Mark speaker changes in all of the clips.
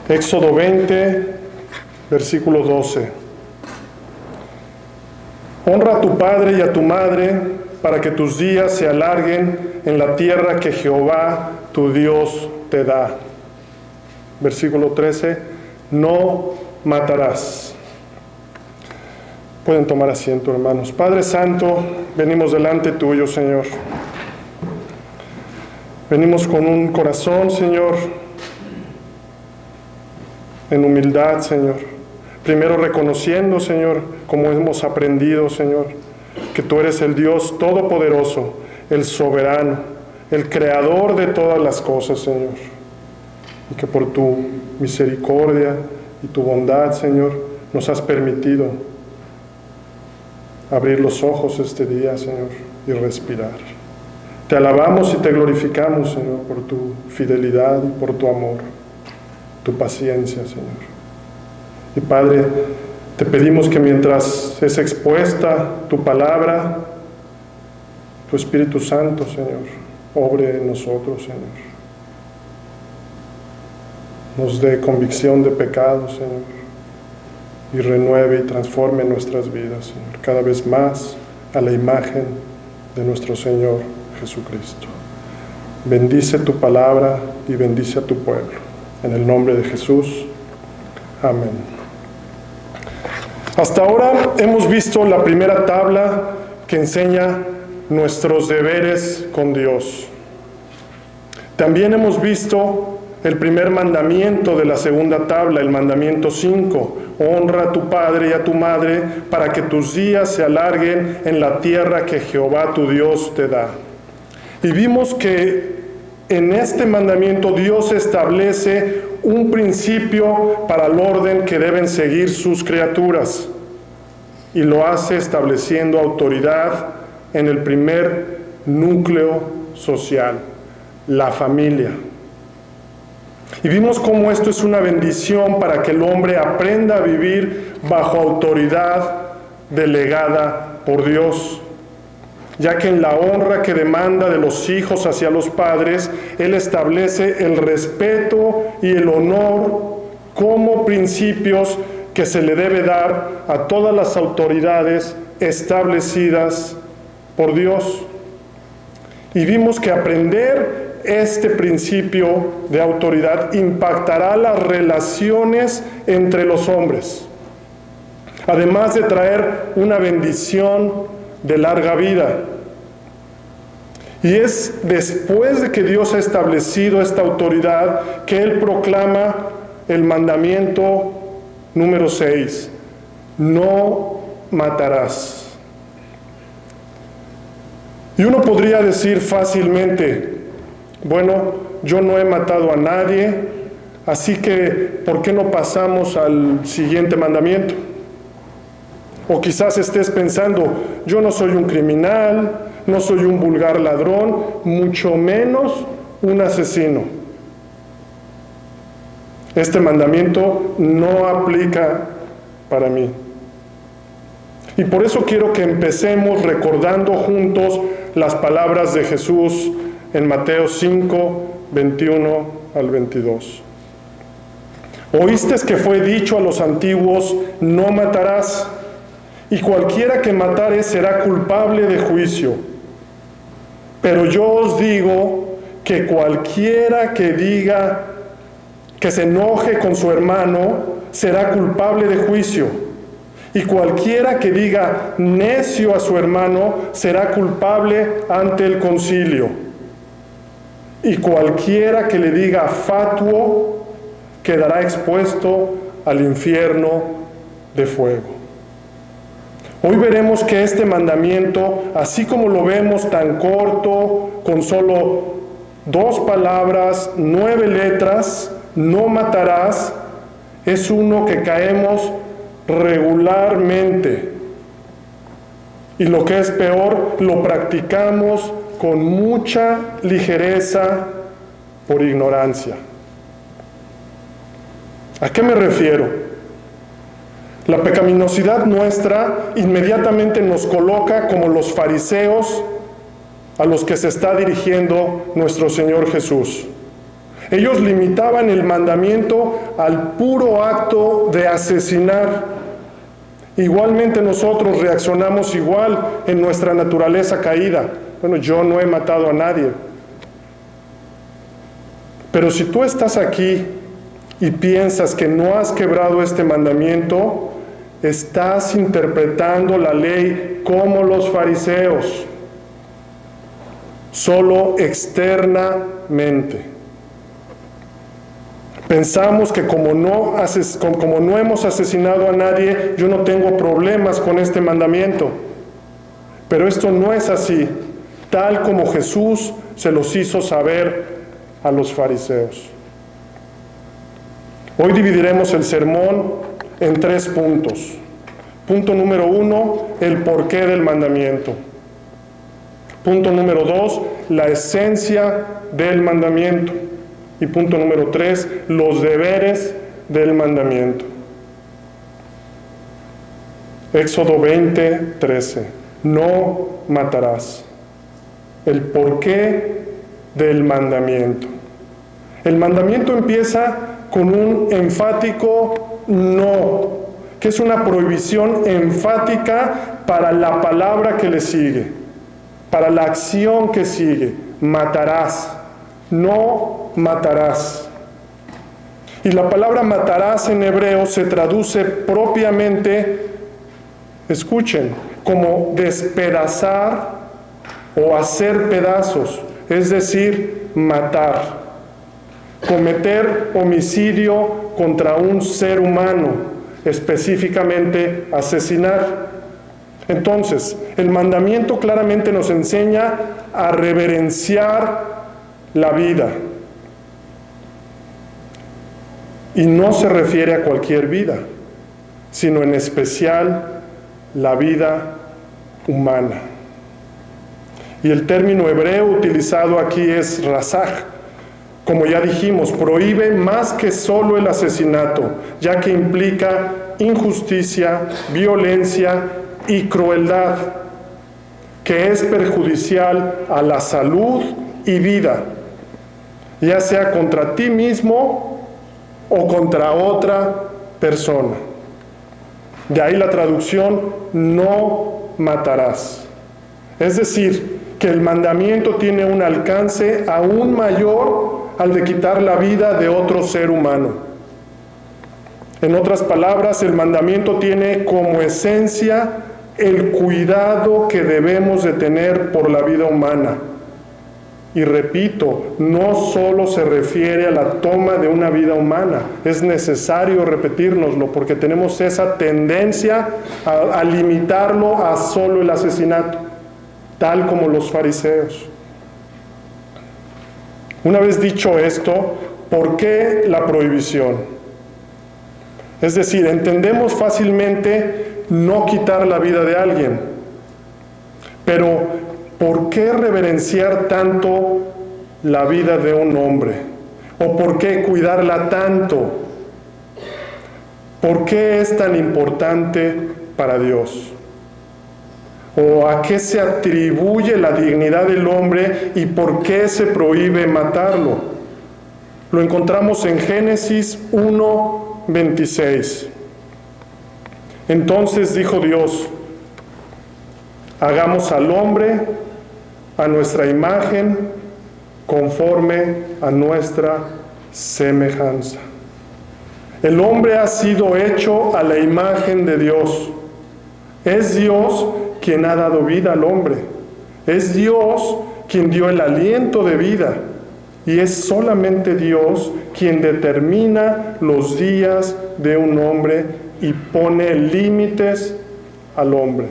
Speaker 1: Éxodo 20, versículo 12. Honra a tu padre y a tu madre para que tus días se alarguen en la tierra que Jehová tu Dios te da. Versículo 13. No matarás. Pueden tomar asiento, hermanos. Padre Santo, venimos delante tuyo, Señor. Venimos con un corazón, Señor, en humildad, Señor. Primero reconociendo, Señor, como hemos aprendido, Señor, que tú eres el Dios todopoderoso, el soberano, el creador de todas las cosas, Señor. Y que por tu misericordia y tu bondad, Señor, nos has permitido abrir los ojos este día, Señor, y respirar. Te alabamos y te glorificamos, Señor, por tu fidelidad y por tu amor, tu paciencia, Señor. Y Padre, te pedimos que mientras es expuesta tu palabra, tu Espíritu Santo, Señor, obre en nosotros, Señor. Nos dé convicción de pecado, Señor, y renueve y transforme nuestras vidas, Señor, cada vez más a la imagen de nuestro Señor Jesucristo. Bendice tu palabra y bendice a tu pueblo. En el nombre de Jesús. Amén. Hasta ahora hemos visto la primera tabla que enseña nuestros deberes con Dios. También hemos visto el primer mandamiento de la segunda tabla, el mandamiento 5. Honra a tu padre y a tu madre para que tus días se alarguen en la tierra que Jehová tu Dios te da. Y vimos que en este mandamiento Dios establece un principio para el orden que deben seguir sus criaturas. Y lo hace estableciendo autoridad en el primer núcleo social, la familia. Y vimos cómo esto es una bendición para que el hombre aprenda a vivir bajo autoridad delegada por Dios, ya que en la honra que demanda de los hijos hacia los padres, Él establece el respeto y el honor como principios que se le debe dar a todas las autoridades establecidas por Dios. Y vimos que aprender este principio de autoridad impactará las relaciones entre los hombres, además de traer una bendición de larga vida. Y es después de que Dios ha establecido esta autoridad que Él proclama el mandamiento número 6, no matarás. Y uno podría decir fácilmente, bueno, yo no he matado a nadie, así que ¿por qué no pasamos al siguiente mandamiento? O quizás estés pensando, yo no soy un criminal, no soy un vulgar ladrón, mucho menos un asesino. Este mandamiento no aplica para mí. Y por eso quiero que empecemos recordando juntos las palabras de Jesús en Mateo 5, 21 al 22. Oíste que fue dicho a los antiguos, no matarás, y cualquiera que matare será culpable de juicio. Pero yo os digo que cualquiera que diga que se enoje con su hermano será culpable de juicio. Y cualquiera que diga necio a su hermano será culpable ante el concilio. Y cualquiera que le diga fatuo quedará expuesto al infierno de fuego. Hoy veremos que este mandamiento, así como lo vemos tan corto, con solo 2 palabras, 9 letras, no matarás, es uno que caemos regularmente. Y lo que es peor, lo practicamos con mucha ligereza por ignorancia. ¿A qué me refiero? La pecaminosidad nuestra inmediatamente nos coloca como los fariseos a los que se está dirigiendo nuestro Señor Jesús. Ellos limitaban el mandamiento al puro acto de asesinar. Igualmente nosotros reaccionamos igual en nuestra naturaleza caída. Bueno, yo no he matado a nadie. Pero si tú estás aquí y piensas que no has quebrado este mandamiento, estás interpretando la ley como los fariseos, solo externamente. Pensamos que como no hemos asesinado a nadie, yo no tengo problemas con este mandamiento. Pero esto no es así, tal como Jesús se los hizo saber a los fariseos. Hoy dividiremos el sermón en 3 puntos. Punto número 1, el porqué del mandamiento. Punto número 2, la esencia del mandamiento. Y punto número 3, los deberes del mandamiento. Éxodo 20:13. No matarás. El porqué del mandamiento. El mandamiento empieza con un enfático no, que es una prohibición enfática para la palabra que le sigue, para la acción que sigue. Matarás. No matarás. Y la palabra matarás en hebreo se traduce propiamente, escuchen, como despedazar o hacer pedazos, es decir, matar, cometer homicidio contra un ser humano, específicamente asesinar. Entonces, el mandamiento claramente nos enseña a reverenciar la vida. Y no se refiere a cualquier vida, sino en especial la vida humana. Y el término hebreo utilizado aquí es razaj. Como ya dijimos, prohíbe más que solo el asesinato, ya que implica injusticia, violencia y crueldad, que es perjudicial a la salud y vida, ya sea contra ti mismo o contra otra persona. De ahí la traducción, no matarás. Es decir, que el mandamiento tiene un alcance aún mayor al de quitar la vida de otro ser humano. En otras palabras, el mandamiento tiene como esencia el cuidado que debemos de tener por la vida humana. Y repito, no solo se refiere a la toma de una vida humana, es necesario repetírnoslo porque tenemos esa tendencia a limitarlo a solo el asesinato, tal como los fariseos. Una vez dicho esto, ¿por qué la prohibición? Es decir, entendemos fácilmente no quitar la vida de alguien, pero ¿por qué reverenciar tanto la vida de un hombre? ¿O por qué cuidarla tanto? ¿Por qué es tan importante para Dios? ¿O a qué se atribuye la dignidad del hombre y por qué se prohíbe matarlo? Lo encontramos en Génesis 1:26. Entonces dijo Dios, hagamos al hombre a nuestra imagen, conforme a nuestra semejanza. El hombre ha sido hecho a la imagen de Dios. Es Dios quien ha dado vida al hombre. Es Dios quien dio el aliento de vida. Y es solamente Dios quien determina los días de un hombre y pone límites al hombre.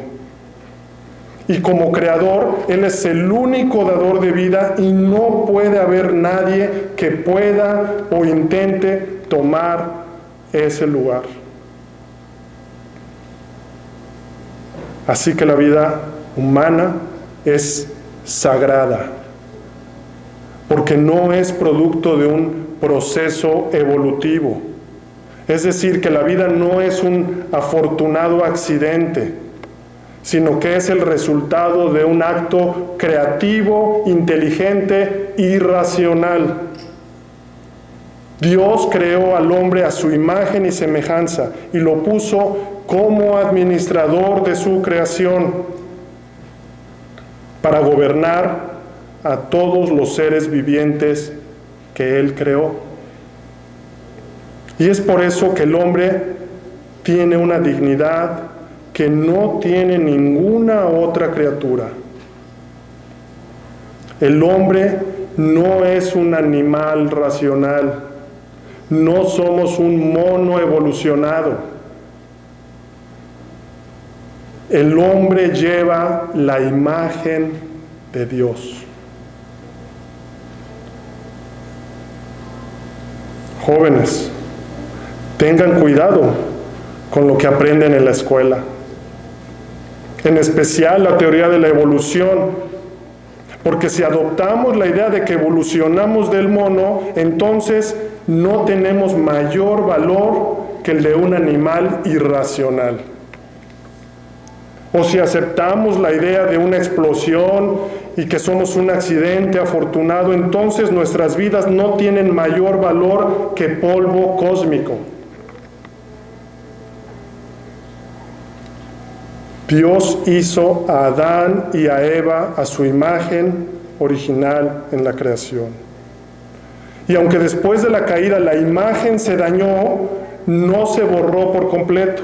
Speaker 1: Y como creador, Él es el único dador de vida y no puede haber nadie que pueda o intente tomar ese lugar. Así que la vida humana es sagrada, porque no es producto de un proceso evolutivo. Es decir, que la vida no es un afortunado accidente, sino que es el resultado de un acto creativo, inteligente y racional. Dios creó al hombre a su imagen y semejanza y lo puso como administrador de su creación para gobernar a todos los seres vivientes que Él creó. Y es por eso que el hombre tiene una dignidad que no tiene ninguna otra criatura. El hombre no es un animal racional, no somos un mono evolucionado. El hombre lleva la imagen de Dios. Jóvenes, tengan cuidado con lo que aprenden en la escuela, en especial la teoría de la evolución. Porque si adoptamos la idea de que evolucionamos del mono, entonces no tenemos mayor valor que el de un animal irracional. O si aceptamos la idea de una explosión y que somos un accidente afortunado, entonces nuestras vidas no tienen mayor valor que polvo cósmico. Dios hizo a Adán y a Eva a su imagen original en la creación. Y aunque después de la caída la imagen se dañó, no se borró por completo.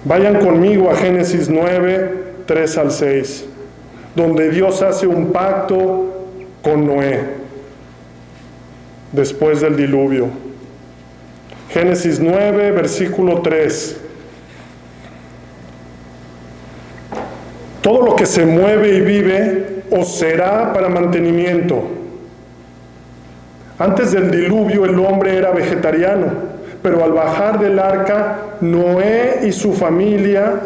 Speaker 1: Vayan conmigo a Génesis 9, 3 al 6, donde Dios hace un pacto con Noé después del diluvio. Génesis 9, versículo 3. Todo lo que se mueve y vive os será para mantenimiento. Antes del diluvio el hombre era vegetariano, pero al bajar del arca, Noé y su familia,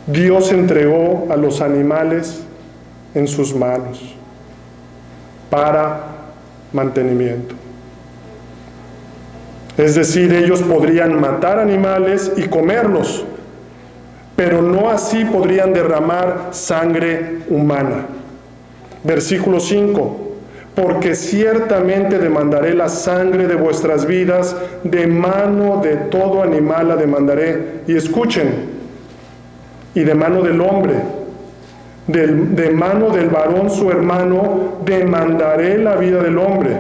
Speaker 1: Dios entregó a los animales en sus manos para mantenimiento. Es decir, ellos podrían matar animales y comerlos, pero no así podrían derramar sangre humana. Versículo 5. Porque ciertamente demandaré la sangre de vuestras vidas, de mano de todo animal la demandaré. Y escuchen, y de mano del hombre, de mano del varón su hermano, demandaré la vida del hombre.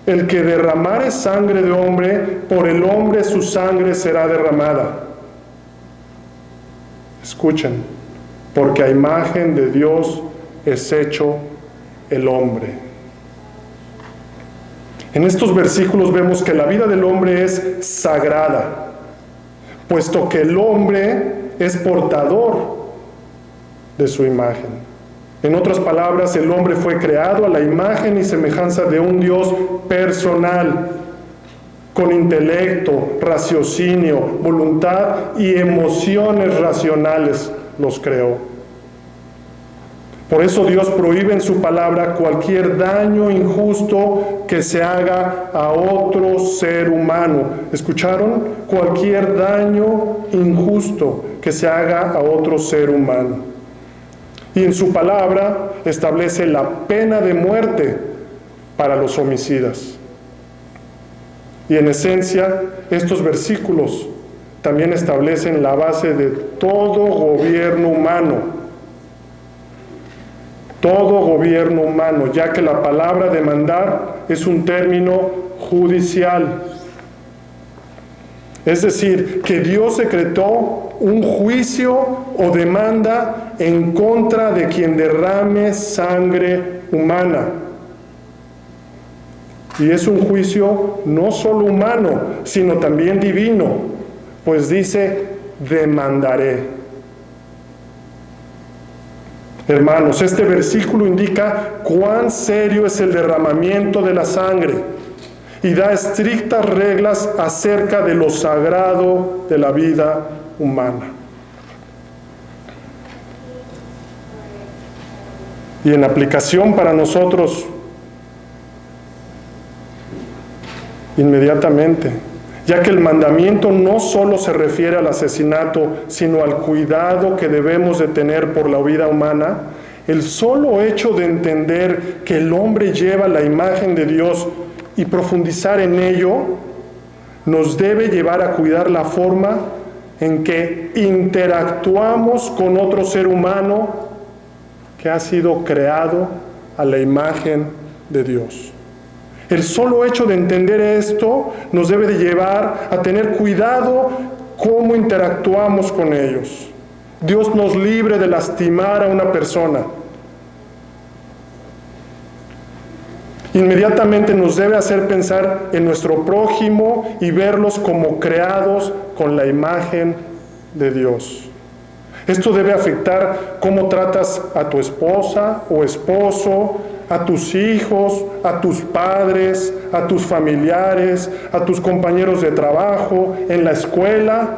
Speaker 1: El que derramare sangre de hombre, por el hombre su sangre será derramada. Escuchen, porque a imagen de Dios es hecho el hombre. En estos versículos vemos que la vida del hombre es sagrada, puesto que el hombre es portador de su imagen. En otras palabras, el hombre fue creado a la imagen y semejanza de un Dios personal, con intelecto, raciocinio, voluntad y emociones racionales los creó. Por eso Dios prohíbe en su palabra cualquier daño injusto que se haga a otro ser humano. ¿Escucharon? Cualquier daño injusto que se haga a otro ser humano. Y en su palabra establece la pena de muerte para los homicidas. Y en esencia, estos versículos también establecen la base de todo gobierno humano. Todo gobierno humano, ya que la palabra demandar es un término judicial. Es decir, que Dios decretó un juicio o demanda en contra de quien derrame sangre humana. Y es un juicio no solo humano, sino también divino, pues dice, demandaré. Hermanos, este versículo indica cuán serio es el derramamiento de la sangre y da estrictas reglas acerca de lo sagrado de la vida humana. Y en aplicación para nosotros, inmediatamente, ya que el mandamiento no solo se refiere al asesinato, sino al cuidado que debemos de tener por la vida humana, El solo hecho de entender que el hombre lleva la imagen de Dios y profundizar en ello, nos debe llevar a cuidar la forma en que interactuamos con otro ser humano que ha sido creado a la imagen de Dios. El solo hecho de entender esto nos debe de llevar a tener cuidado cómo interactuamos con ellos. Dios nos libre de lastimar a una persona. Inmediatamente nos debe hacer pensar en nuestro prójimo y verlos como creados con la imagen de Dios. Esto debe afectar cómo tratas a tu esposa o esposo, a tus hijos, a tus padres, a tus familiares, a tus compañeros de trabajo, en la escuela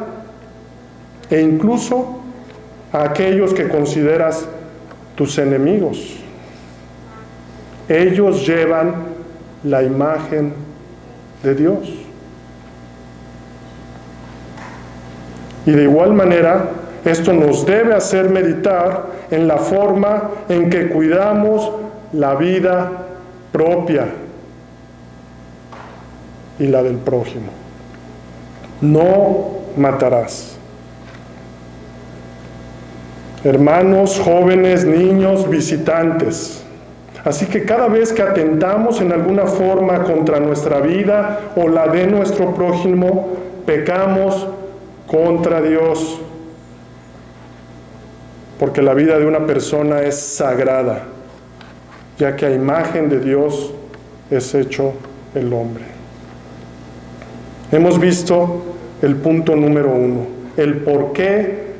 Speaker 1: e incluso a aquellos que consideras tus enemigos. Ellos llevan la imagen de Dios. Y de igual manera, esto nos debe hacer meditar en la forma en que cuidamos la vida propia y la del prójimo. No matarás. Hermanos, jóvenes, niños, visitantes. Así que cada vez que atentamos en alguna forma contra nuestra vida o la de nuestro prójimo, pecamos contra Dios. Porque la vida de una persona es sagrada, ya que a imagen de Dios es hecho el hombre. Hemos visto el punto número 1, el porqué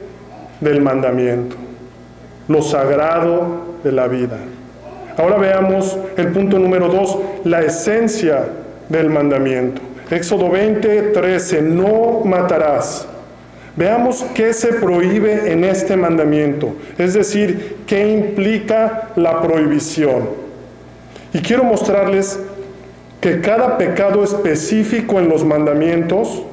Speaker 1: del mandamiento, lo sagrado de la vida. Ahora veamos el punto número 2, la esencia del mandamiento. Éxodo 20:13, no matarás. Veamos qué se prohíbe en este mandamiento, es decir, qué implica la prohibición. Y quiero mostrarles que cada pecado específico en los mandamientos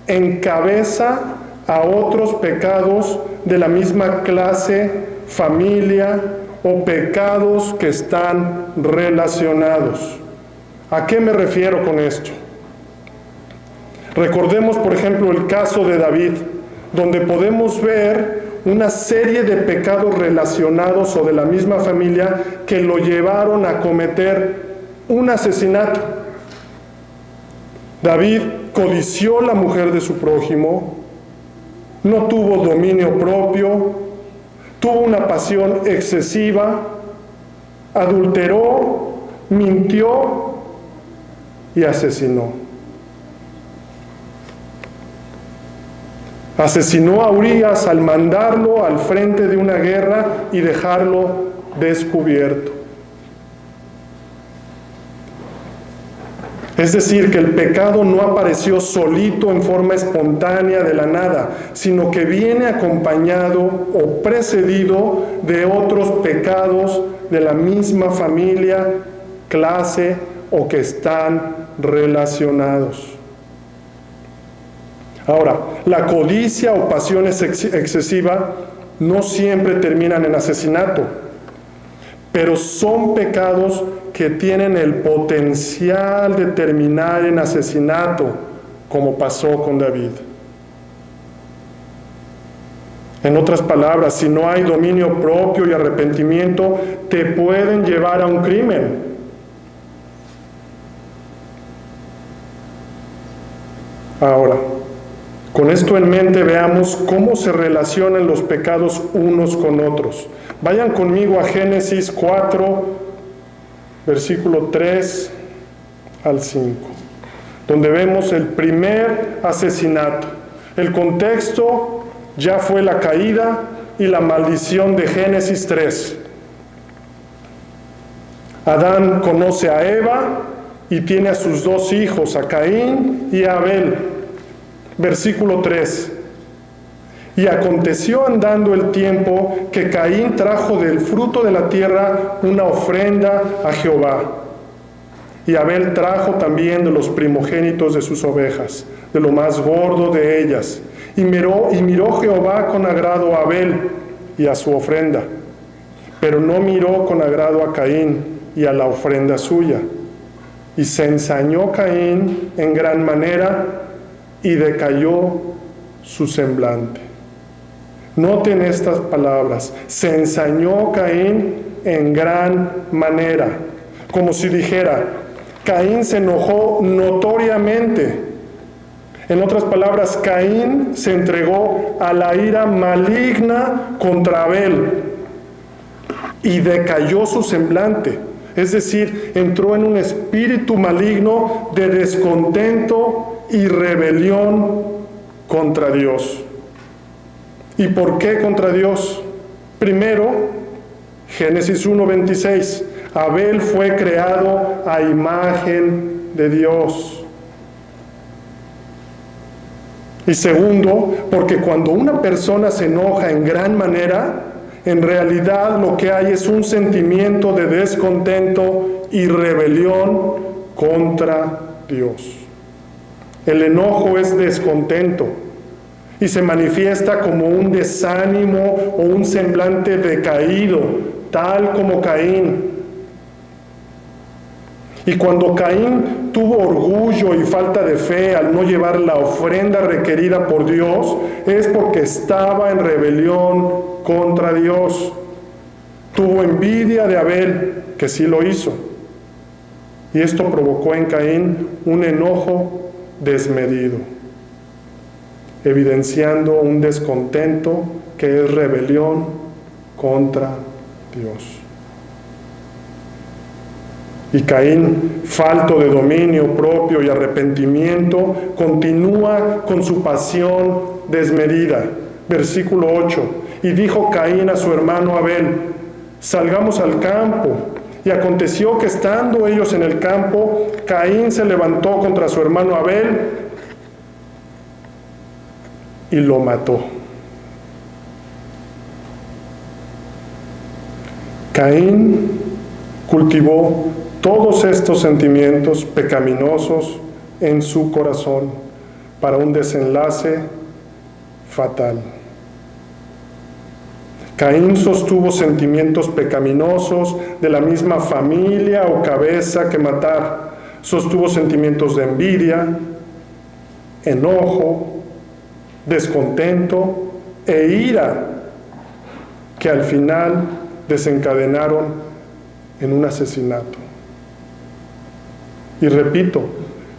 Speaker 1: encabeza a otros pecados de la misma clase, familia o pecados que están relacionados. ¿A qué me refiero con esto? Recordemos, por ejemplo, el caso de David, donde podemos ver una serie de pecados relacionados o de la misma familia que lo llevaron a cometer un asesinato. David codició la mujer de su prójimo, no tuvo dominio propio, tuvo una pasión excesiva, adulteró, mintió y asesinó. Asesinó a Urías al mandarlo al frente de una guerra y dejarlo descubierto. Es decir, que el pecado no apareció solito en forma espontánea de la nada, sino que viene acompañado o precedido de otros pecados de la misma familia, clase o que están relacionados. Ahora, la codicia o pasión excesiva no siempre terminan en asesinato, pero son pecados que tienen el potencial de terminar en asesinato, como pasó con David. En otras palabras, si no hay dominio propio y arrepentimiento, te pueden llevar a un crimen. Ahora, con esto en mente, veamos cómo se relacionan los pecados unos con otros. Vayan conmigo a Génesis 4, versículo 3 al 5, donde vemos el primer asesinato. El contexto ya fue la caída y la maldición de Génesis 3. Adán conoce a Eva y tiene a sus dos hijos, a Caín y a Abel. Versículo 3. Y aconteció andando el tiempo que Caín trajo del fruto de la tierra una ofrenda a Jehová. Y Abel trajo también de los primogénitos de sus ovejas, de lo más gordo de ellas. Y miró Jehová con agrado a Abel y a su ofrenda. pero no miró con agrado a Caín y a la ofrenda suya. Y se ensañó Caín en gran manera y decayó su semblante. Noten estas palabras: se ensañó Caín en gran manera, como si dijera, Caín se enojó notoriamente. En otras palabras, Caín se entregó a la ira maligna contra Abel y decayó su semblante. Es decir, entró en un espíritu maligno de descontento y rebelión contra Dios. ¿Y por qué contra Dios? Primero, Génesis 1:26, Abel fue creado a imagen de Dios. Y segundo, porque cuando una persona se enoja en gran manera, en realidad lo que hay es un sentimiento de descontento y rebelión contra Dios. El enojo es descontento y se manifiesta como un desánimo o un semblante decaído, tal como Caín. Y cuando Caín tuvo orgullo y falta de fe al no llevar la ofrenda requerida por Dios, es porque estaba en rebelión contra Dios. Tuvo envidia de Abel, que sí lo hizo. Y esto provocó en Caín un enojo desmedido, evidenciando un descontento que es rebelión contra Dios. Y Caín, falto de dominio propio y arrepentimiento, continúa con su pasión desmedida. Versículo 8. Y dijo Caín a su hermano Abel, salgamos al campo. Y aconteció que estando ellos en el campo, Caín se levantó contra su hermano Abel y lo mató. Caín cultivó todos estos sentimientos pecaminosos en su corazón para un desenlace fatal. Caín sostuvo sentimientos pecaminosos de la misma familia o cabeza que matar. Sostuvo sentimientos de envidia, enojo, descontento e ira que al final desencadenaron en un asesinato. Y repito,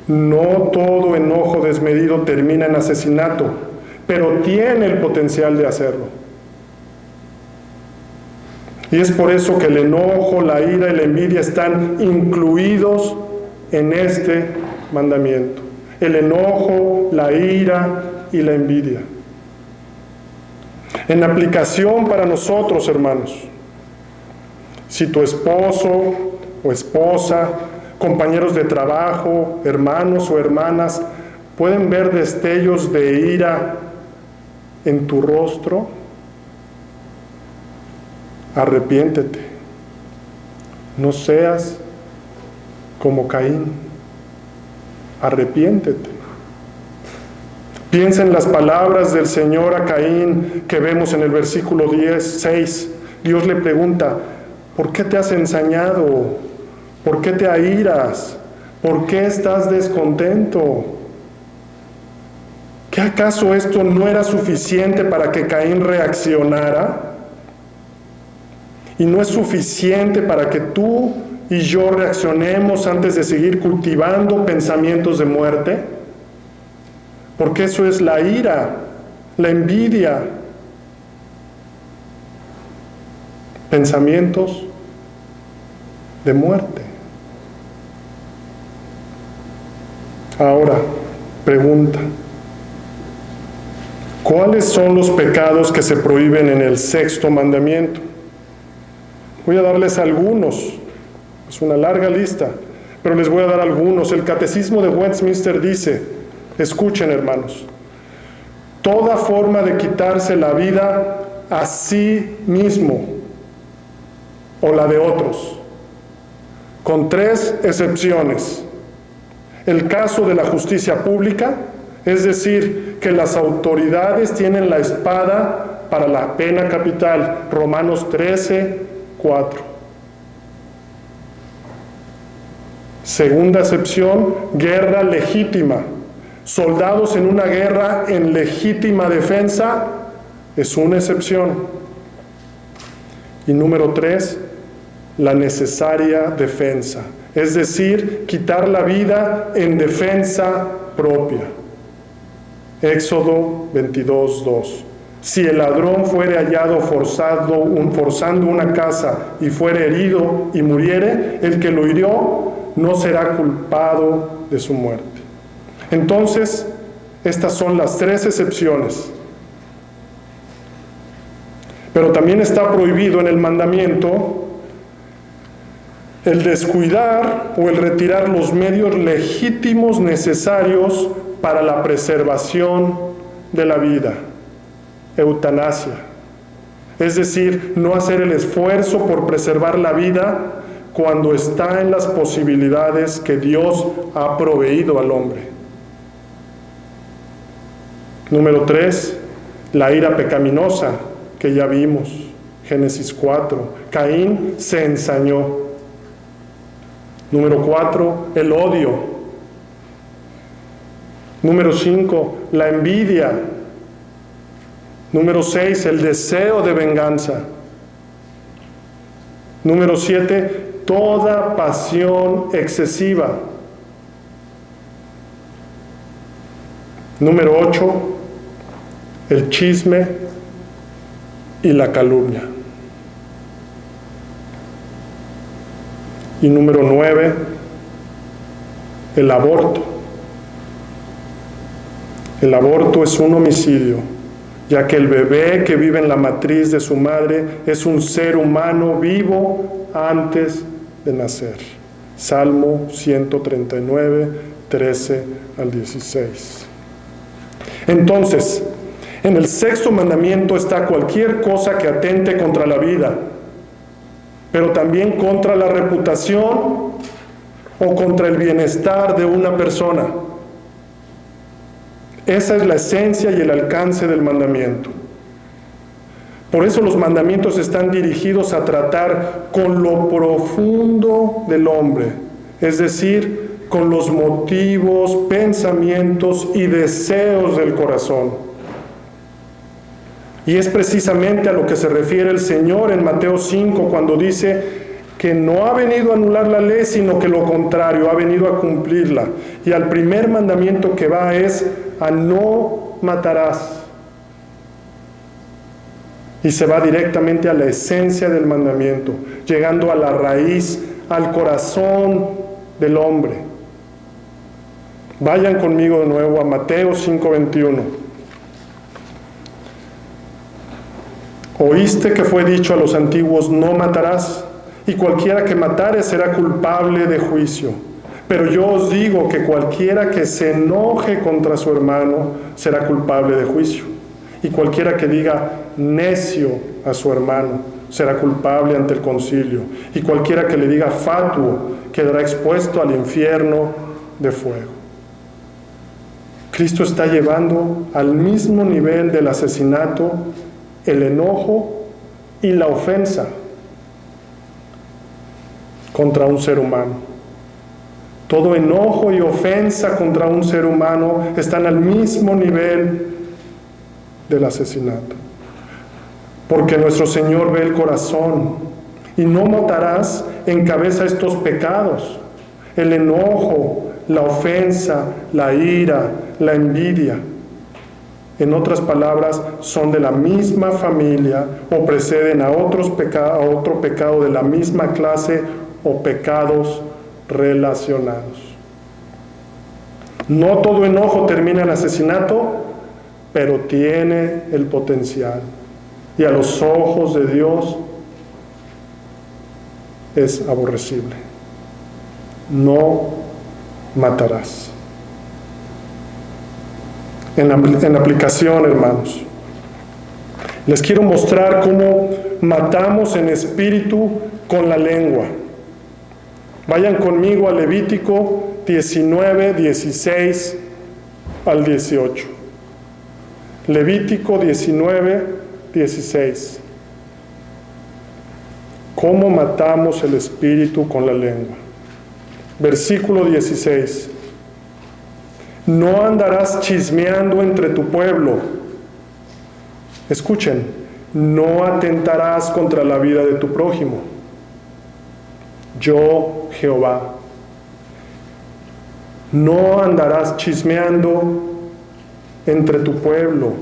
Speaker 1: no todo enojo desmedido termina en asesinato, pero tiene el potencial de hacerlo. Y es por eso que el enojo, la ira y la envidia están incluidos en este mandamiento. El enojo, la ira y la envidia. En aplicación para nosotros, hermanos, si tu esposo o esposa, compañeros de trabajo, hermanos o hermanas, pueden ver destellos de ira en tu rostro, arrepiéntete. No seas como Caín. Arrepiéntete. Piensa en las palabras del Señor a Caín que vemos en el versículo 6. Dios le pregunta, ¿por qué te has ensañado? ¿Por qué te airas? ¿Por qué estás descontento? ¿Qué acaso esto no era suficiente para que Caín reaccionara? ¿Y no es suficiente para que tú y yo reaccionemos antes de seguir cultivando pensamientos de muerte? Porque eso es la ira, la envidia, pensamientos de muerte. Ahora, pregunta, ¿cuáles son los pecados que se prohíben en el sexto mandamiento? Voy a darles algunos, es una larga lista, pero les voy a dar algunos. El Catecismo de Westminster dice, escuchen hermanos, toda forma de quitarse la vida a sí mismo o la de otros, con 3 excepciones. El caso de la justicia pública, es decir, que las autoridades tienen la espada para la pena capital, Romanos 13, 4. Segunda excepción, guerra legítima. Soldados en una guerra en legítima defensa es una excepción. Y número 3, la necesaria defensa, es decir, quitar la vida en defensa propia. Éxodo 22:2. Si el ladrón fuere hallado forzando una casa y fuere herido y muriere, el que lo hirió no será culpado de su muerte. Entonces, estas son las 3 excepciones. Pero también está prohibido en el mandamiento el descuidar o el retirar los medios legítimos necesarios para la preservación de la vida. Eutanasia. Es decir, no hacer el esfuerzo por preservar la vida cuando está en las posibilidades que Dios ha proveído al hombre. Número 3, la ira pecaminosa, que ya vimos, Génesis 4. Caín se ensañó. Número 4, el odio. Número 5, la envidia. Número 6, el deseo de venganza. Número 7, toda pasión excesiva. Número 8, el chisme y la calumnia. Y número 9, el aborto. El aborto es un homicidio, ya que el bebé que vive en la matriz de su madre es un ser humano vivo antes de nacer. Salmo 139, 13 al 16. Entonces, en el 6º mandamiento está cualquier cosa que atente contra la vida, pero también contra la reputación o contra el bienestar de una persona. Esa es la esencia y el alcance del mandamiento. Por eso los mandamientos están dirigidos a tratar con lo profundo del hombre, es decir, con los motivos, pensamientos y deseos del corazón. Y es precisamente a lo que se refiere el Señor en Mateo 5 cuando dice que no ha venido a anular la ley, sino que lo contrario, ha venido a cumplirla. Y al primer mandamiento que va es a no matarás. Y se va directamente a la esencia del mandamiento, llegando a la raíz, al corazón del hombre. Vayan conmigo de nuevo a Mateo 5:21. Oíste que fue dicho a los antiguos, no matarás, y cualquiera que matare será culpable de juicio. Pero yo os digo que cualquiera que se enoje contra su hermano será culpable de juicio. Y cualquiera que diga necio a su hermano será culpable ante el concilio. Y cualquiera que le diga fatuo quedará expuesto al infierno de fuego. Cristo está llevando al mismo nivel del asesinato el enojo y la ofensa contra un ser humano. Todo enojo y ofensa contra un ser humano están al mismo nivel del asesinato. Porque nuestro Señor ve el corazón, y no matarás encabeza estos pecados: el enojo, la ofensa, la ira, la envidia. En otras palabras, son de la misma familia o preceden a otro pecado de la misma clase o pecados relacionados. No todo enojo termina en asesinato, pero tiene el potencial. Y a los ojos de Dios es aborrecible. No matarás. En aplicación, hermanos, les quiero mostrar cómo matamos en espíritu con la lengua. Vayan conmigo a Levítico 19, 16 al 18. Levítico 19, 16. ¿Cómo matamos el espíritu con la lengua? Versículo 16. No andarás chismeando entre tu pueblo. Escuchen, no atentarás contra la vida de tu prójimo. Yo, Jehová. No andarás chismeando entre tu pueblo.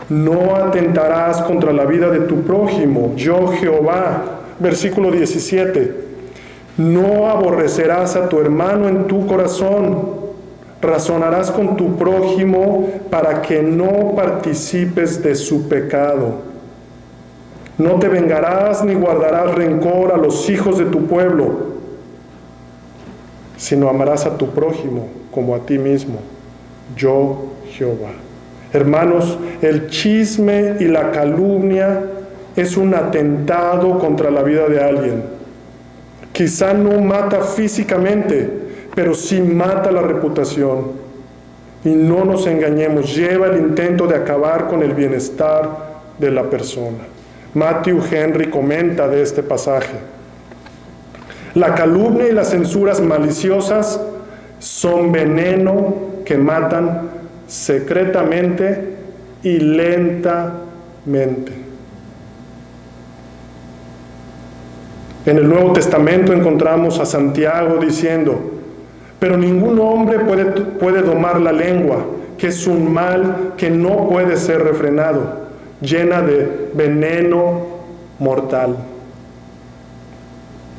Speaker 1: No atentarás contra la vida de tu prójimo. Yo, Jehová. Versículo 17. No aborrecerás a tu hermano en tu corazón. Razonarás con tu prójimo para que no participes de su pecado. No te vengarás ni guardarás rencor a los hijos de tu pueblo, sino amarás a tu prójimo como a ti mismo. Yo, Jehová. Hermanos, el chisme y la calumnia es un atentado contra la vida de alguien. Quizá no mata físicamente, pero sí mata la reputación. Y no nos engañemos, lleva el intento de acabar con el bienestar de la persona. Matthew Henry comenta de este pasaje: la calumnia y las censuras maliciosas son veneno que matan secretamente y lentamente. En el Nuevo Testamento encontramos a Santiago diciendo: pero ningún hombre puede domar la lengua, que es un mal que no puede ser refrenado, llena de veneno mortal.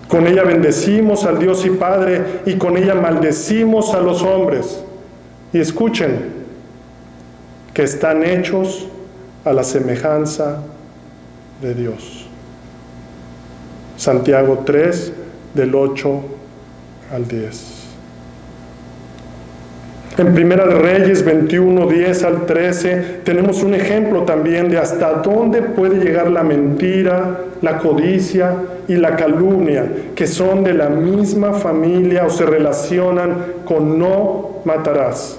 Speaker 1: Con ella bendecimos al Dios y Padre, y con ella maldecimos a los hombres. Y escuchen, que están hechos a la semejanza de Dios. Santiago 3, del 8 al 10. En Primera de Reyes 21, 10 al 13, tenemos un ejemplo también de hasta dónde puede llegar la mentira, la codicia y la calumnia, que son de la misma familia o se relacionan con no matarás.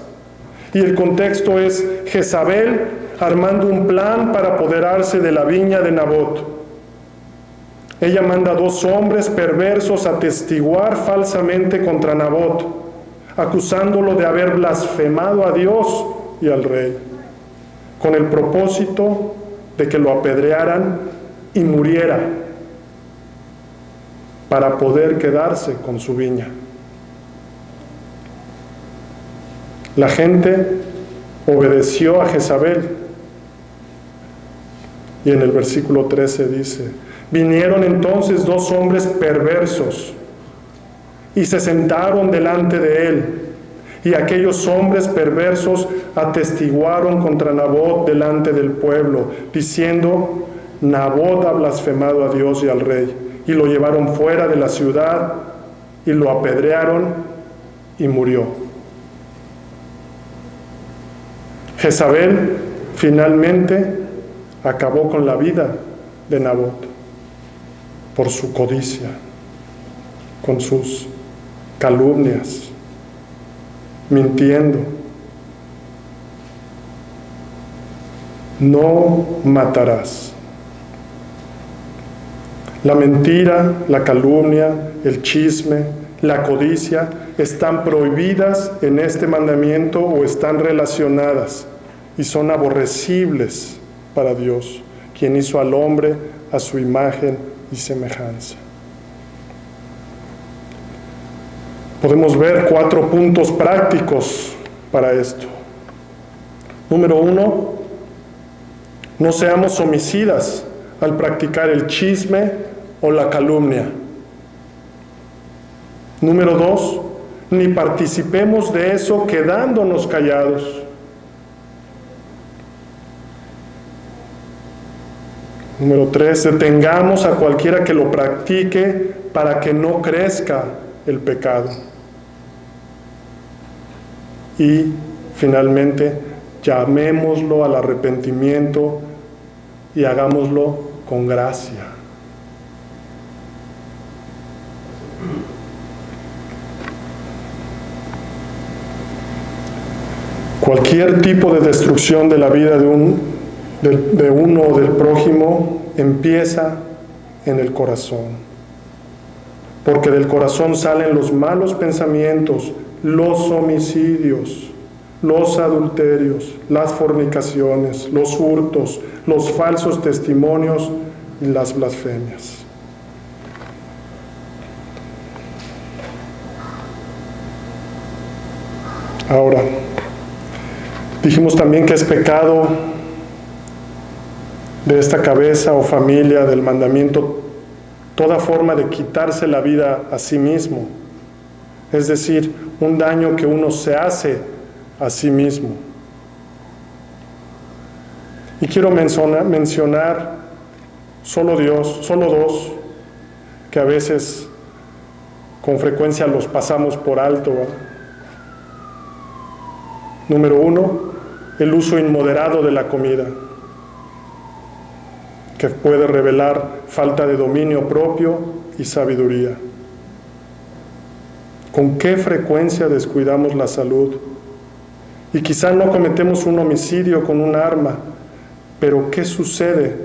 Speaker 1: Y el contexto es Jezabel armando un plan para apoderarse de la viña de Nabot. Ella manda a 2 hombres perversos a testiguar falsamente contra Nabot, acusándolo de haber blasfemado a Dios y al rey, con el propósito de que lo apedrearan y muriera, para poder quedarse con su viña. La gente obedeció a Jezabel, y en el versículo 13 dice: vinieron entonces 2 hombres perversos y se sentaron delante de él, y aquellos hombres perversos atestiguaron contra Nabot delante del pueblo, diciendo: Nabot ha blasfemado a Dios y al rey. Y lo llevaron fuera de la ciudad y lo apedrearon y murió. Jezabel finalmente acabó con la vida de Nabot por su codicia, con sus calumnias, mintiendo. No matarás. La mentira, la calumnia, el chisme, la codicia están prohibidas en este mandamiento o están relacionadas y son aborrecibles para Dios, quien hizo al hombre a su imagen y semejanza. Podemos ver 4 puntos prácticos para esto. Número 1, no seamos homicidas al practicar el chisme o la calumnia. Número 2, ni participemos de eso quedándonos callados. Número 3, detengamos a cualquiera que lo practique para que no crezca el pecado. Y finalmente, llamémoslo al arrepentimiento y hagámoslo con gracia. Cualquier tipo de destrucción de la vida de uno o del prójimo empieza en el corazón. porque del corazón salen los malos pensamientos, los homicidios, los adulterios, las fornicaciones, los hurtos, los falsos testimonios y las blasfemias. Ahora, dijimos también que es pecado de esta cabeza o familia del mandamiento toda forma de quitarse la vida a sí mismo, es decir, un daño que uno se hace a sí mismo. Y quiero mencionar solo dos, que a veces con frecuencia los pasamos por alto, ¿verdad? Número 1, el uso inmoderado de la comida, que puede revelar falta de dominio propio y sabiduría. ¿Con qué frecuencia descuidamos la salud? Y quizá no cometemos un homicidio con un arma, pero ¿qué sucede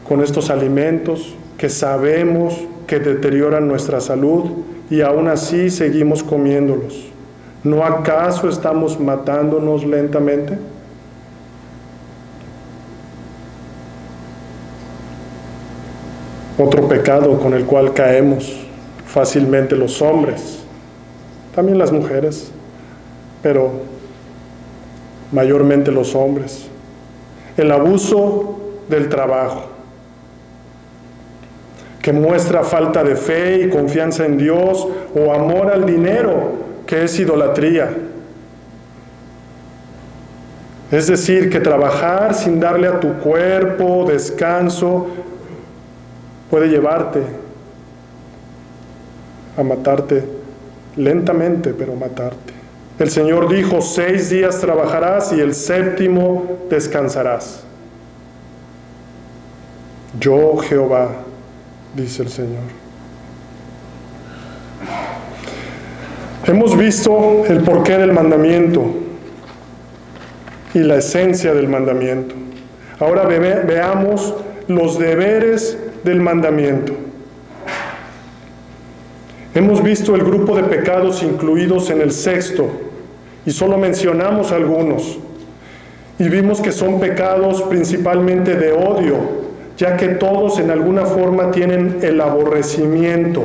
Speaker 1: con estos alimentos que sabemos que deterioran nuestra salud y aún así seguimos comiéndolos? ¿No acaso estamos matándonos lentamente? Otro pecado con el cual caemos fácilmente los hombres, también las mujeres, pero mayormente los hombres. El abuso del trabajo, que muestra falta de fe y confianza en Dios o amor al dinero, que es idolatría. Es decir, que trabajar sin darle a tu cuerpo descanso puede llevarte a matarte lentamente, pero matarte. El Señor dijo: 6 días trabajarás y el 7º descansarás. Yo, Jehová, dice el Señor. Hemos visto el porqué del mandamiento y la esencia del mandamiento. Ahora veamos los deberes del mandamiento. Hemos visto el grupo de pecados incluidos en el 6º y solo mencionamos algunos. Y vimos que son pecados principalmente de odio, ya que todos en alguna forma tienen el aborrecimiento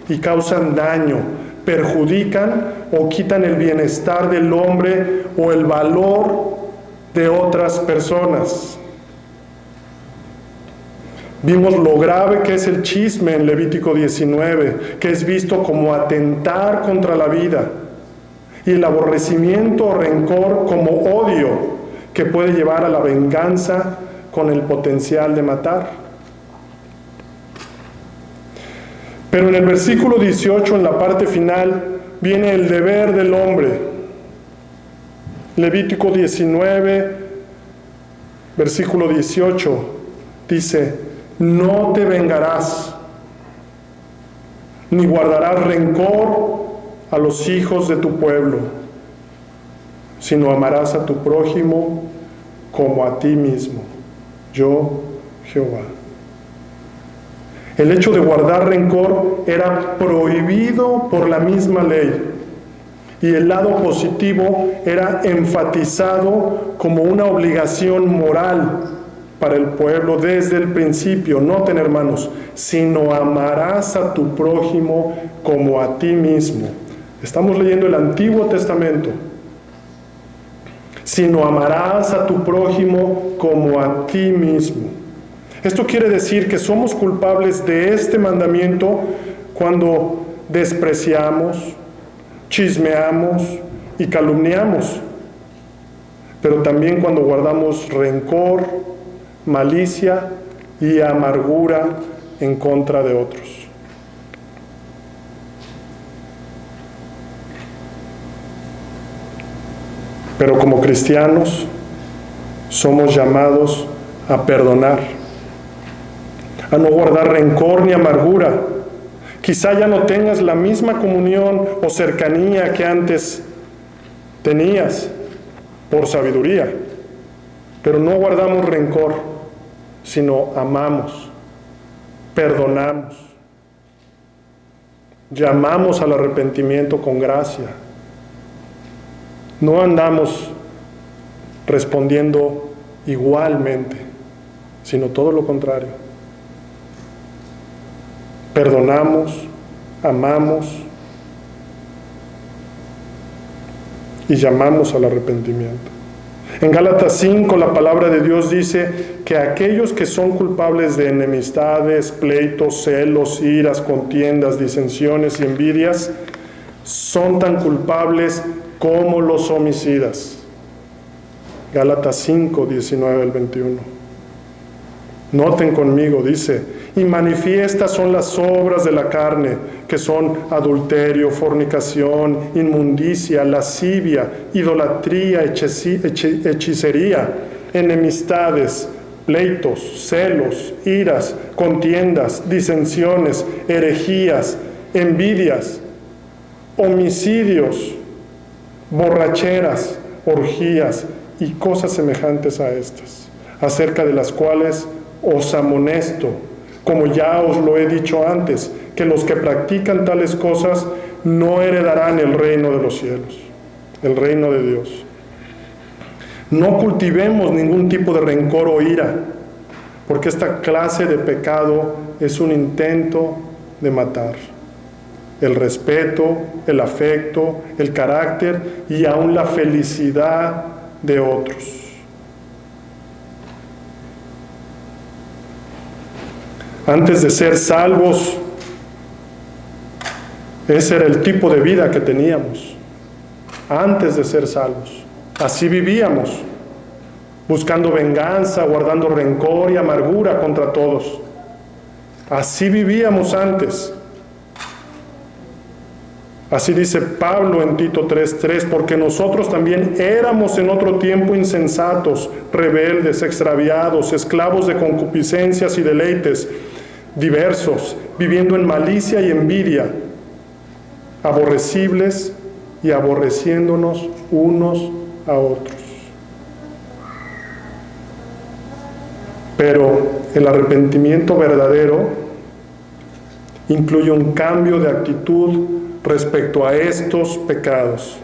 Speaker 1: y causan daño, perjudican o quitan el bienestar del hombre o el valor de otras personas. Vimos lo grave que es el chisme en Levítico 19, que es visto como atentar contra la vida, y el aborrecimiento o rencor como odio, que puede llevar a la venganza con el potencial de matar. Pero en el versículo 18, en la parte final, viene el deber del hombre. Levítico 19, versículo 18, dice: no te vengarás, ni guardarás rencor a los hijos de tu pueblo, sino amarás a tu prójimo como a ti mismo. Yo, Jehová. El hecho de guardar rencor era prohibido por la misma ley, y el lado positivo era enfatizado como una obligación moral para el pueblo desde el principio. Noten, hermanos, sino amarás a tu prójimo como a ti mismo. Estamos leyendo el Antiguo Testamento. Sino amarás a tu prójimo como a ti mismo. Esto quiere decir que somos culpables de este mandamiento cuando despreciamos, chismeamos y calumniamos, pero también cuando guardamos rencor, malicia y amargura en contra de otros. Pero como cristianos somos llamados a perdonar, a no guardar rencor ni amargura. Quizá ya no tengas la misma comunión o cercanía que antes tenías por sabiduría, pero no guardamos rencor, sino amamos, perdonamos. llamamos al arrepentimiento con gracia. No andamos respondiendo igualmente, sino todo lo contrario. Perdonamos, amamos y llamamos al arrepentimiento. En Gálatas 5 la palabra de Dios dice que aquellos que son culpables de enemistades, pleitos, celos, iras, contiendas, disensiones y envidias son tan culpables como los homicidas. Gálatas 5, 19 al 21. Noten conmigo, dice, y manifiestas son las obras de la carne, que son adulterio, fornicación, inmundicia, lascivia, idolatría, hechicería, enemistades, pleitos, celos, iras, contiendas, disensiones, herejías, envidias, homicidios, borracheras, orgías y cosas semejantes a estas, acerca de las cuales os amonesto, como ya os lo he dicho antes, que los que practican tales cosas no heredarán el reino de los cielos, el reino de Dios. No cultivemos ningún tipo de rencor o ira, porque esta clase de pecado es un intento de matar el respeto, el afecto, el carácter y aún la felicidad de otros. Antes de ser salvos, ese era el tipo de vida que teníamos. Antes de ser salvos, así vivíamos, buscando venganza, guardando rencor y amargura contra todos. Así vivíamos antes. Así dice Pablo en Tito 3:3, porque nosotros también éramos en otro tiempo insensatos, rebeldes, extraviados, esclavos de concupiscencias y deleites diversos, viviendo en malicia y envidia, aborrecibles y aborreciéndonos unos a otros. Pero el arrepentimiento verdadero incluye un cambio de actitud respecto a estos pecados.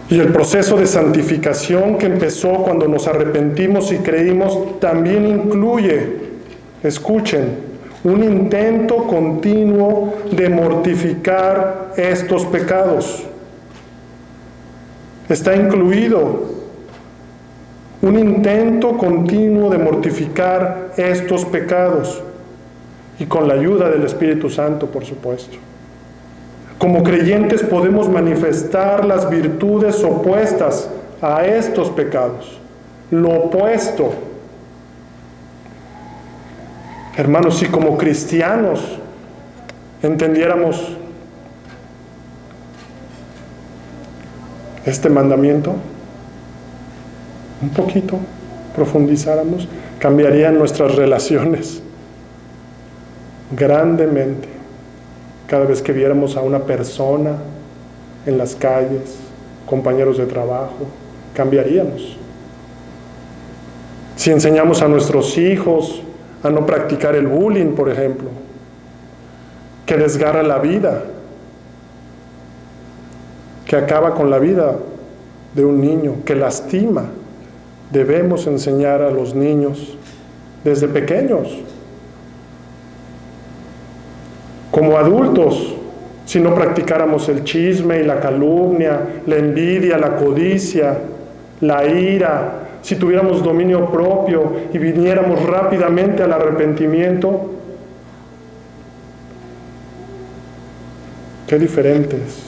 Speaker 1: Y el proceso de santificación que empezó cuando nos arrepentimos y creímos también incluye, escuchen, un intento continuo de mortificar estos pecados. Está incluido un intento continuo de mortificar estos pecados y con la ayuda del Espíritu Santo, por supuesto. Como creyentes podemos manifestar las virtudes opuestas a estos pecados, lo opuesto. Hermanos, si como cristianos entendiéramos este mandamiento, un poquito profundizáramos, cambiarían nuestras relaciones grandemente. Cada vez que viéramos a una persona en las calles, compañeros de trabajo, cambiaríamos. Si enseñamos a nuestros hijos a no practicar el bullying, por ejemplo, que desgarra la vida, que acaba con la vida de un niño, que lastima, debemos enseñar a los niños desde pequeños. Como adultos, si no practicáramos el chisme y la calumnia, la envidia, la codicia, la ira, si tuviéramos dominio propio y viniéramos rápidamente al arrepentimiento, qué diferentes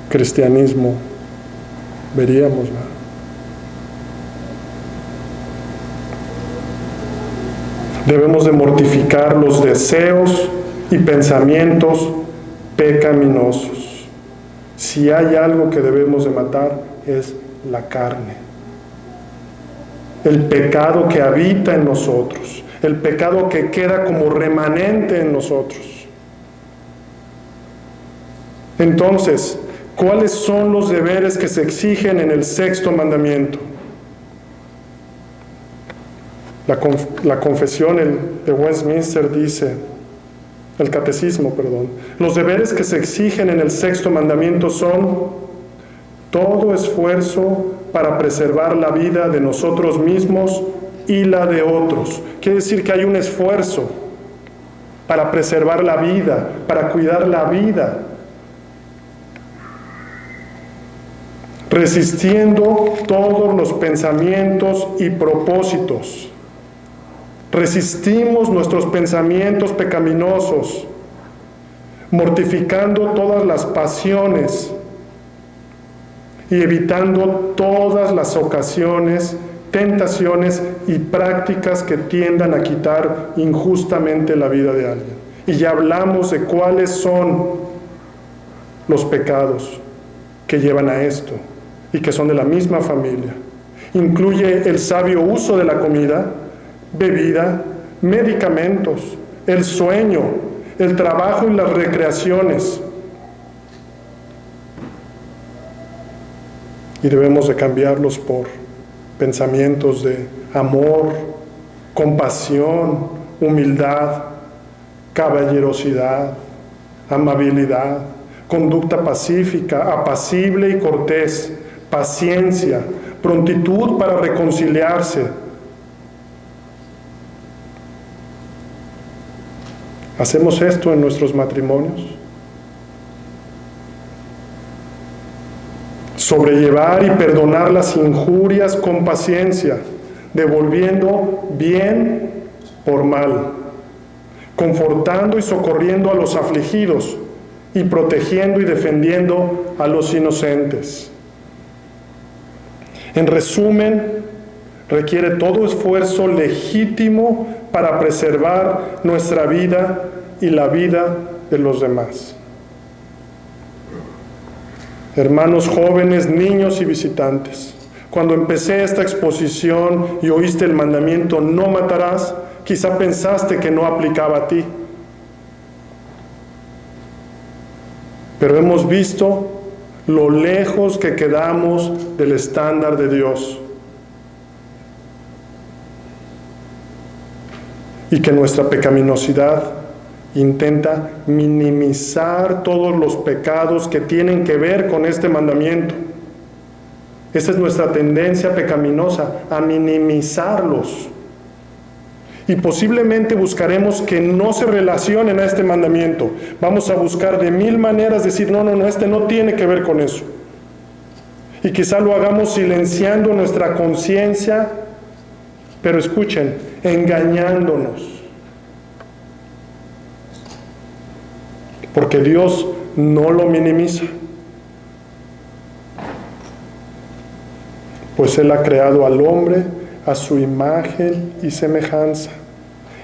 Speaker 1: cristianismo veríamos, ¿verdad? Debemos de mortificar los deseos y pensamientos pecaminosos. Si hay algo que debemos de matar es la carne. El pecado que habita en nosotros, el pecado que queda como remanente en nosotros. Entonces, ¿cuáles son los deberes que se exigen en el sexto mandamiento? La confesión de Westminster dice, el catecismo, perdón, los deberes que se exigen en el sexto mandamiento son todo esfuerzo para preservar la vida de nosotros mismos y la de otros. Quiere decir que hay un esfuerzo para preservar la vida, para cuidar la vida, resistiendo todos los pensamientos y propósitos. Resistimos nuestros pensamientos pecaminosos, mortificando todas las pasiones y evitando todas las ocasiones, tentaciones y prácticas que tiendan a quitar injustamente la vida de alguien. Y ya hablamos de cuáles son los pecados que llevan a esto y que son de la misma familia. Incluye el sabio uso de la comida, bebida, medicamentos, el sueño, el trabajo y las recreaciones. Y debemos de cambiarlos por pensamientos de amor, compasión, humildad, caballerosidad, amabilidad, conducta pacífica, apacible y cortés, paciencia, prontitud para reconciliarse. ¿Hacemos esto en nuestros matrimonios? Sobrellevar y perdonar las injurias con paciencia, devolviendo bien por mal, confortando y socorriendo a los afligidos y protegiendo y defendiendo a los inocentes. En resumen, requiere todo esfuerzo legítimo para preservar nuestra vida y la vida de los demás. Hermanos jóvenes, niños y visitantes, cuando empecé esta exposición y oíste el mandamiento "no matarás", quizá pensaste que no aplicaba a ti. Pero hemos visto lo lejos que quedamos del estándar de Dios. Y que nuestra pecaminosidad intenta minimizar todos los pecados que tienen que ver con este mandamiento. Esa es nuestra tendencia pecaminosa, a minimizarlos. Y posiblemente buscaremos que no se relacionen a este mandamiento. Vamos a buscar de mil maneras decir, no, este no tiene que ver con eso. Y quizá lo hagamos silenciando nuestra conciencia, pero escuchen, engañándonos. Porque Dios no lo minimiza. Pues Él ha creado al hombre a su imagen y semejanza.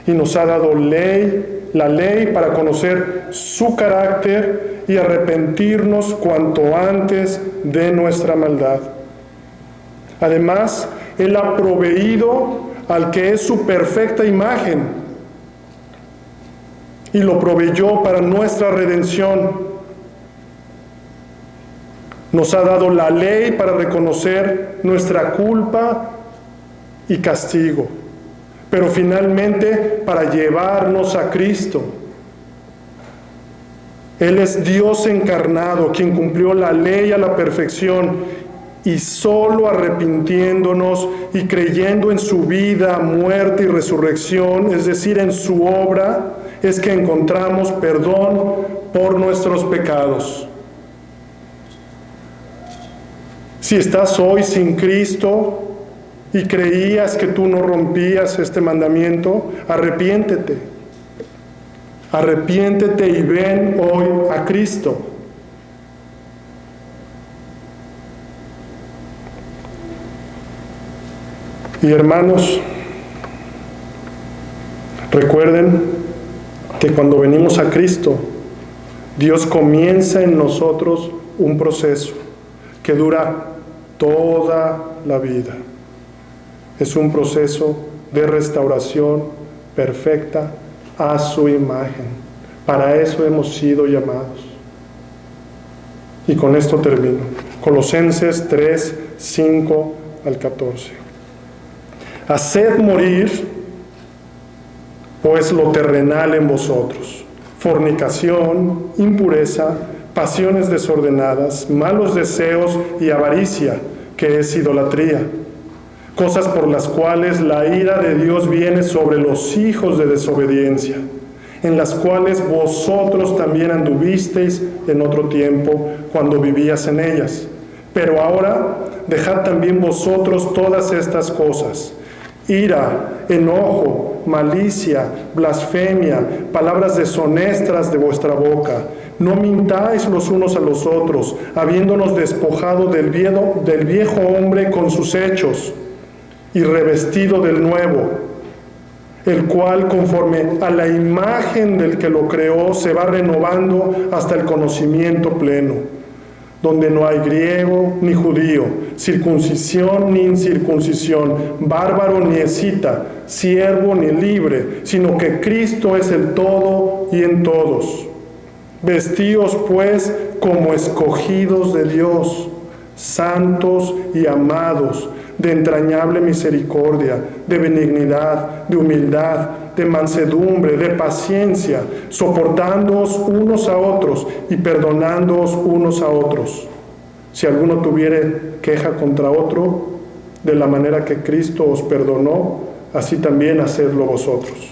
Speaker 1: Y nos ha dado la ley para conocer su carácter y arrepentirnos cuanto antes de nuestra maldad. Además, Él ha proveído al que es su perfecta imagen y lo proveyó para nuestra redención. Nos ha dado la ley para reconocer nuestra culpa y castigo, pero finalmente para llevarnos a Cristo. Él es Dios encarnado, quien cumplió la ley a la perfección, y solo arrepintiéndonos y creyendo en su vida, muerte y resurrección, es decir, en su obra, es que encontramos perdón por nuestros pecados. Si estás hoy sin Cristo y creías que tú no rompías este mandamiento, arrepiéntete. Arrepiéntete y ven hoy a Cristo. Y hermanos, recuerden que cuando venimos a Cristo, Dios comienza en nosotros un proceso que dura toda la vida. Es un proceso de restauración perfecta a su imagen. Para eso hemos sido llamados. Y con esto termino. Colosenses 3, 5 al 14. Haced morir ¿O es lo terrenal en vosotros? Fornicación, impureza, pasiones desordenadas, malos deseos y avaricia, que es idolatría. Cosas por las cuales la ira de Dios viene sobre los hijos de desobediencia, en las cuales vosotros también anduvisteis en otro tiempo cuando vivías en ellas. Pero ahora dejad también vosotros todas estas cosas: ira, enojo, malicia, blasfemia, palabras deshonestas de vuestra boca. No mintáis los unos a los otros, habiéndonos despojado del viejo hombre con sus hechos, y revestido del nuevo, el cual, conforme a la imagen del que lo creó, se va renovando hasta el conocimiento pleno, donde no hay griego ni judío, circuncisión ni incircuncisión, bárbaro ni escita, siervo ni libre, sino que Cristo es el todo y en todos. Vestíos pues como escogidos de Dios, santos y amados, de entrañable misericordia, de benignidad, de humildad, de mansedumbre, de paciencia, soportándoos unos a otros y perdonándoos unos a otros. Si alguno tuviere queja contra otro, de la manera que Cristo os perdonó, así también hacedlo vosotros.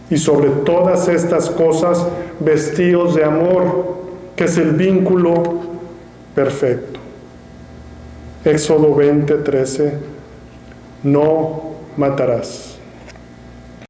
Speaker 1: Y sobre todas estas cosas, vestíos de amor, que es el vínculo perfecto. Éxodo 20:13, no matarás.